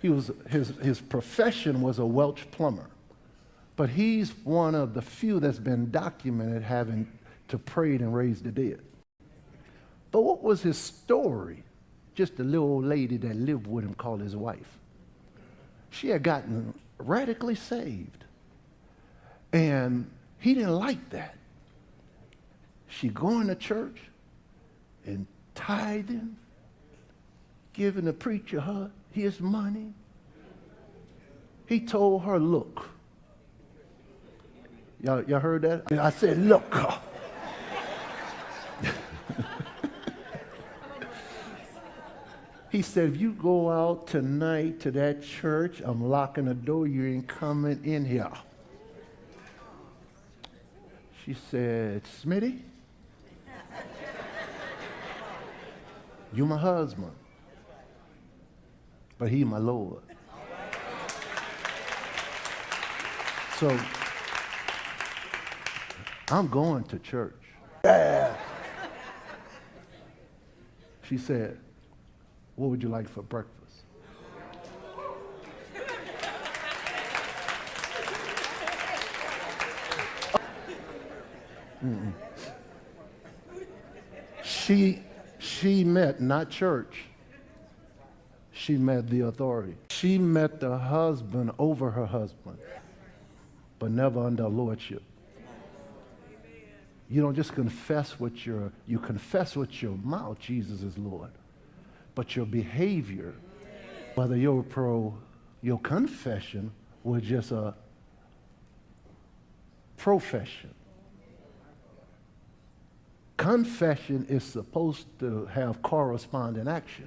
His profession was a Welsh plumber. But he's one of the few that's been documented having to pray and raise the dead. But what was his story? Just a little old lady that lived with him called his wife. She had gotten radically saved. And he didn't like that. She going to church and tithing, giving the preacher his money. He told her, look. Y'all heard that? I said, look. He said, if you go out tonight to that church, I'm locking the door. You ain't coming in here. She said, Smitty, you my husband, but he my Lord. So I'm going to church. Yeah. She said, what would you like for breakfast? Mm-mm. She met not church. She met the authority. She met the husband over her husband, but never under lordship. You don't just confess you confess with your mouth Jesus is Lord, but your behavior, whether your confession was just a profession. Confession is supposed to have corresponding action.